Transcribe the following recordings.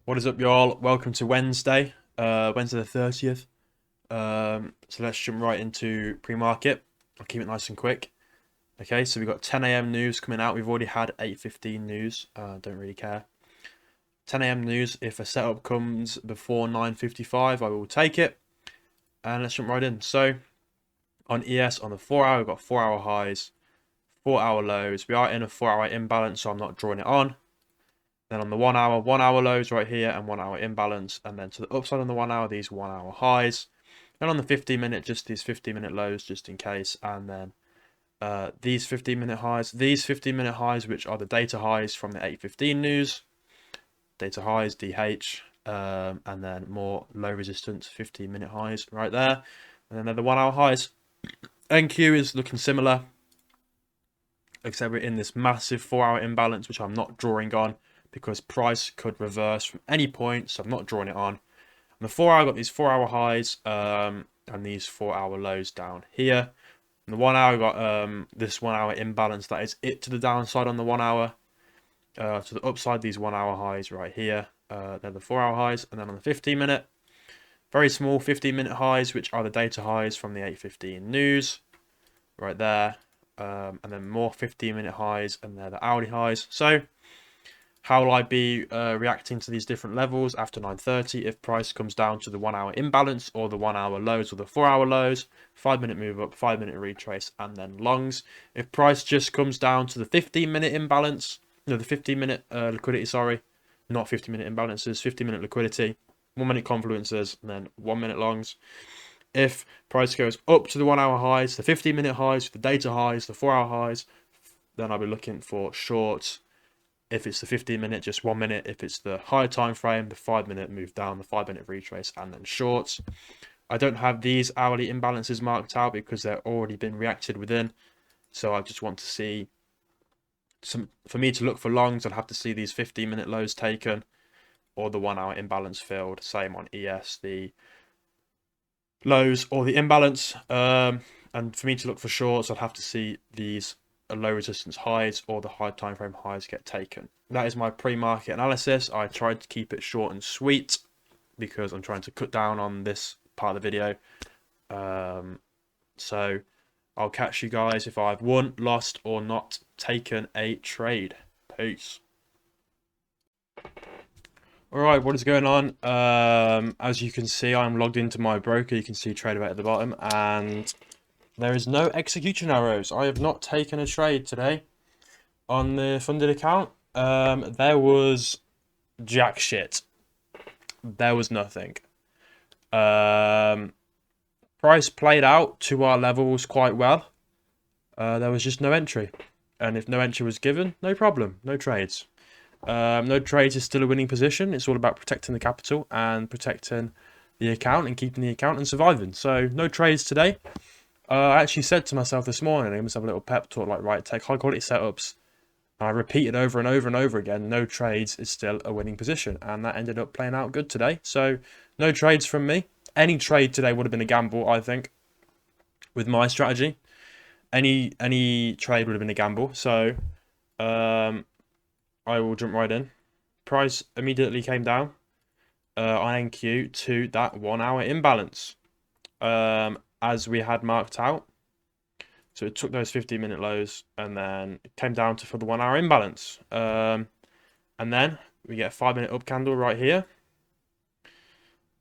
What is up, y'all? Welcome to Wednesday, Wednesday the 30th. So let's jump right into pre-market. I'll keep it nice and quick. Okay, so we've got 10 a.m. news coming out. We've already had 8:15 news. Don't really care. 10 a.m. news. If a setup comes before 9:55, I will take it. And let's jump right in. So on ES, on the 4-hour, we've got 4-hour highs, 4-hour lows. We are in a 4-hour imbalance, so I'm not drawing it on. Then on the 1 hour lows right here and 1 hour imbalance. And then to the upside on the 1 hour, these 1 hour highs. And on the 15-minute, just these 15-minute lows just in case. And then these 15-minute highs. These 15-minute highs, which are the data highs from the 8:15 news. Data highs, DH. And then more low resistance 15-minute highs right there. And then they're the 1 hour highs. NQ is looking similar. Except we're in this massive 4-hour imbalance, which I'm not drawing on, because price could reverse from any point, so I'm not drawing it on. On the 4-hour, I've got these 4-hour highs and these 4-hour lows down here. On the 1-hour, I've got this 1-hour imbalance. That is it to the downside on the 1-hour. To the upside, these 1-hour highs right here. They're the 4-hour highs. And then on the 15-minute, very small 15-minute highs, which are the data highs from the 8:15 news. Right there. And then more 15-minute highs, and they're the hourly highs. So how will I be reacting to these different levels after 9:30 if price comes down to the 1-hour imbalance or the 1-hour lows or the 4-hour lows? 5-minute move up, 5-minute retrace, and then longs. If price just comes down to the 15-minute imbalance, no, the 15-minute liquidity, sorry, not 50-minute imbalances, 50-minute liquidity, 1-minute confluences, and then 1-minute longs. If price goes up to the 1-hour highs, the 15-minute highs, the data highs, the 4-hour highs, then I'll be looking for shorts. If it's the 15-minute, just 1 minute. If it's the higher time frame, the 5-minute move down, the 5-minute retrace, and then shorts. I don't have these hourly imbalances marked out because they're already been reacted within. So I just want to see for me to look for longs, I'd have to see these 15-minute lows taken or the 1-hour imbalance filled. Same on ES, the lows or the imbalance. And for me to look for shorts, I'd have to see these low resistance highs or the high time frame highs get taken. That is my pre-market analysis. I tried to keep it short and sweet because I'm trying to cut down on this part of the video. So I'll catch you guys if I've won, lost, or not taken a trade. Peace. Alright, what is going on? As you can see, I'm logged into my broker. You can see TradeAway at the bottom, and there is no execution arrows. I have not taken a trade today on the funded account. There was jack shit. There was nothing. Price played out to our levels quite well. There was just no entry. And if no entry was given, no problem. No trades. No trades is still a winning position. It's all about protecting the capital and protecting the account and keeping the account and surviving. So no trades today. I actually said to myself this morning, I gave myself a little pep talk, like, right, take high quality setups. And I repeated over and over and over again, no trades is still a winning position. And that ended up playing out good today. So no trades from me. Any trade today would have been a gamble, I think, with my strategy. Any trade would have been a gamble. So I will jump right in. Price immediately came down on NQ to that 1-hour imbalance. As we had marked out. So it took those 15-minute lows and then it came down to for the 1-hour imbalance. And then we get a 5-minute up candle right here.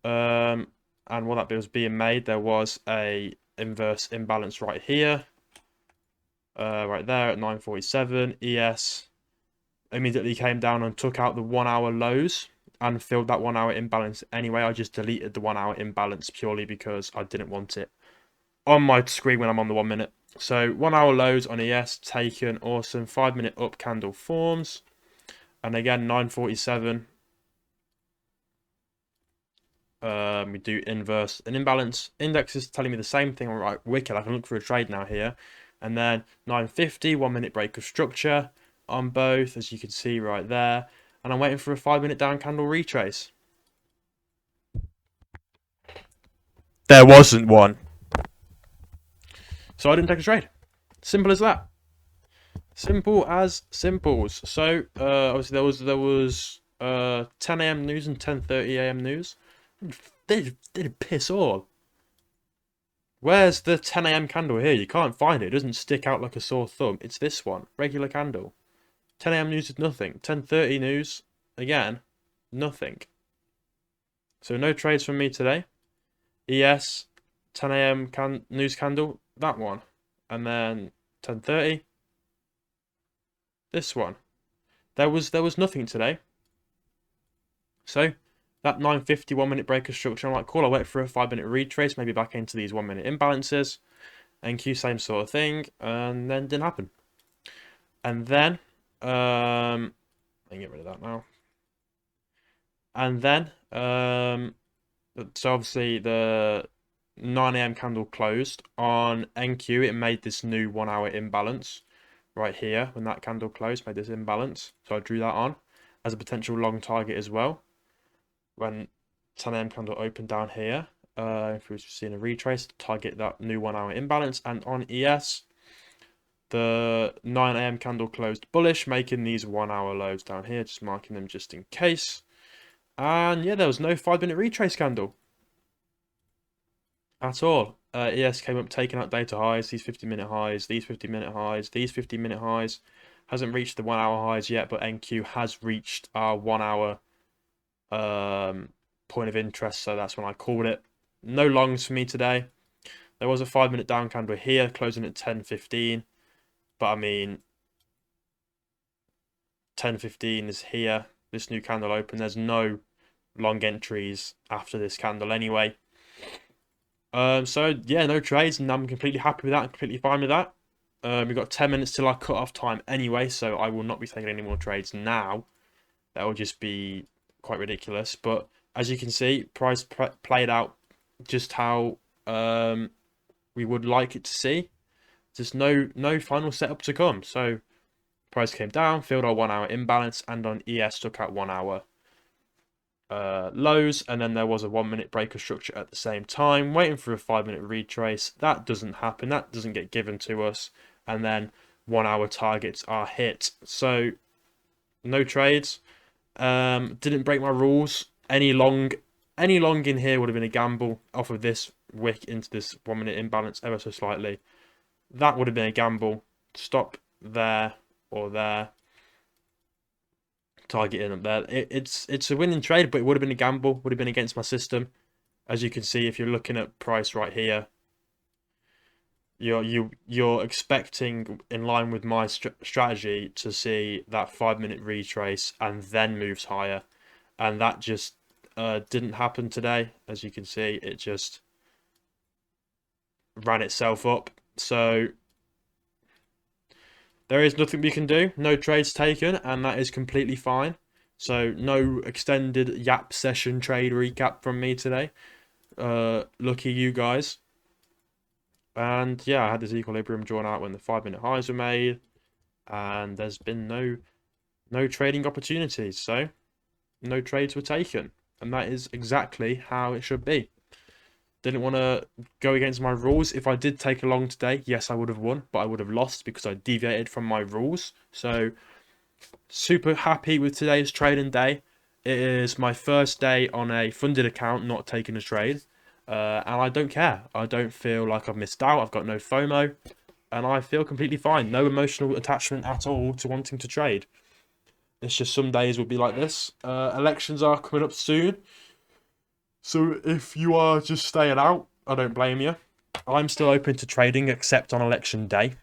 And while that was being made, there was a inverse imbalance right here. Right there at 9:47. ES immediately came down and took out the 1-hour lows and filled that 1-hour imbalance anyway. I just deleted the 1-hour imbalance purely because I didn't want it on my screen when I'm on the 1 minute. So 1-hour lows on ES taken, awesome. 5-minute up candle forms, and again 9:47. We do inverse and imbalance. Index is telling me the same thing. All right, wicked. I can look for a trade now here, and then 9:50, 1-minute break of structure on both, as you can see right there. And I'm waiting for a 5-minute down candle retrace. There wasn't one. So I didn't take a trade. Simple as that. Simple as simples. So obviously there was 10 a.m. news and 10:30 a.m. news. They did piss all. Where's the 10 a.m. candle here? You can't find it. It doesn't stick out like a sore thumb. It's this one. Regular candle. 10 a.m. news is nothing. 10:30 news, again, nothing. So no trades from me today. ES, 10 a.m. news candle, that one. And then 10:30, this one. There was nothing today. So that 9:50 1-minute breaker structure, I'm like, cool, I'll wait for a 5-minute retrace, maybe back into these 1-minute imbalances. NQ, same sort of thing, and then didn't happen. And then, I can get rid of that now. And then, so obviously the 9 a.m. candle closed. On NQ, it made this new 1-hour imbalance right here. When that candle closed, made this imbalance. So I drew that on as a potential long target as well. When 10 a.m. candle opened down here, if we're seeing a retrace, target that new 1-hour imbalance. And on ES, the 9 a.m. candle closed bullish, making these 1-hour lows down here, just marking them just in case. And yeah, there was no 5-minute retrace candle at all. ES came up taking out data highs, these 50-minute highs, these 50-minute highs, these 50-minute highs. Hasn't reached the 1-hour highs yet, but NQ has reached our 1-hour point of interest, so that's when I called it. No longs for me today. There was a 5-minute down candle here, closing at 10:15, but I mean, 10:15 is here. This new candle open. There's no long entries after this candle anyway. So yeah, no trades, and I'm completely happy with that. I'm completely fine with that. We've got 10 minutes till our cut-off time anyway, so I will not be taking any more trades now. That will just be quite ridiculous. But as you can see, price played out just how we would like it to see. Just no final setup to come. So price came down, filled our 1-hour imbalance, and on ES took out 1-hour lows, and then there was a 1-minute breaker structure at the same time, waiting for a 5-minute retrace. That doesn't happen. That doesn't get given to us, and then 1-hour targets are hit. So no trades. Didn't break my rules. Any long in here would have been a gamble off of this wick into this 1-minute imbalance ever so slightly. That would have been a gamble. Stop there or there. Target in up there. It's a winning trade, but it would have been a gamble. Would have been against my system. As you can see, if you're looking at price right here, you're expecting, in line with my strategy, to see that 5-minute retrace and then moves higher, and that just didn't happen today. As you can see, it just ran itself up. So there is nothing we can do. No trades taken, and that is completely fine. So no extended Yap session trade recap from me today. Lucky you guys. And yeah, I had this equilibrium drawn out when the 5-minute highs were made, and there's been no trading opportunities. So no trades were taken, and that is exactly how it should be. Didn't want to go against my rules. If I did take a long today, yes, I would have won, but I would have lost because I deviated from my rules. So super happy with today's trading day. It is my first day on a funded account, not taking a trade. And I don't care. I don't feel like I've missed out. I've got no FOMO. And I feel completely fine. No emotional attachment at all to wanting to trade. It's just some days will be like this. Elections are coming up soon. So if you are just staying out, I don't blame you. I'm still open to trading, except on election day.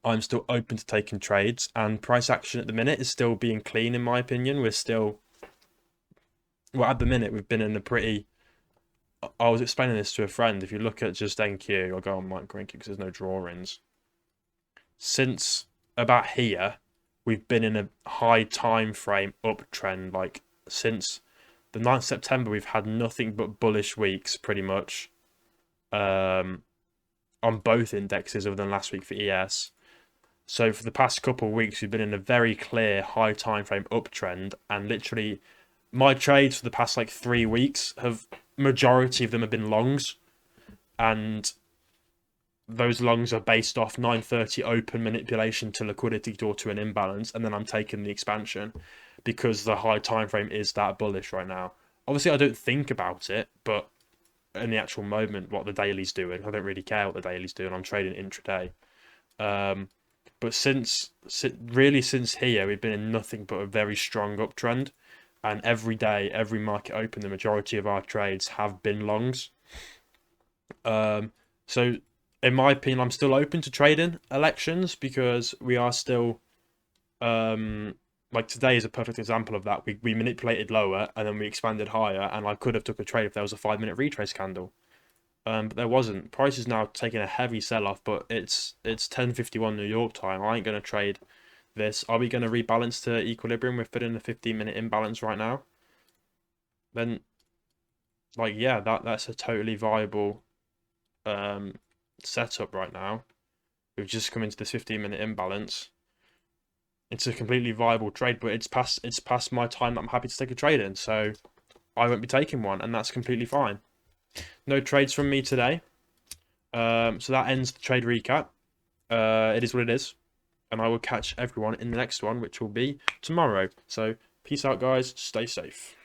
I'm still open to taking trades, and price action at the minute is still being clean, in my opinion. We're still, well, at the minute, we've been in a pretty, I was explaining this to a friend. If you look at just NQ, I'll go on micro NQ because there's no drawings. Since about here, we've been in a high time frame uptrend, like since the 9th of September, we've had nothing but bullish weeks, pretty much, on both indexes other than last week for ES. So for the past couple of weeks, we've been in a very clear high time frame uptrend, and literally my trades for the past like 3 weeks majority of them have been longs, and those longs are based off 9:30 open manipulation to liquidity or to an imbalance, and then I'm taking the expansion because the high time frame is that bullish right now. Obviously, I don't think about it, but in the actual moment, what the daily's doing, I don't really care what the daily's doing. I'm trading intraday. But since here, we've been in nothing but a very strong uptrend, and every day, every market open, the majority of our trades have been longs. So in my opinion, I'm still open to trading elections because we are still like today is a perfect example of that. We manipulated lower and then we expanded higher, and I could have took a trade if there was a 5-minute retrace candle. But there wasn't. Price is now taking a heavy sell off, but it's 10:51 New York time. I ain't gonna trade this. Are we gonna rebalance to equilibrium? We're fitting a 15-minute imbalance right now. Then, like, yeah, that's a totally viable setup right now. We've just come into this 15-minute imbalance. It's a completely viable trade, but it's past my time that I'm happy to take a trade in, so I won't be taking one, and that's completely fine. No trades from me today. So that ends the trade recap. It is what it is, and I will catch everyone in the next one, which will be tomorrow. So peace out, guys. Stay safe.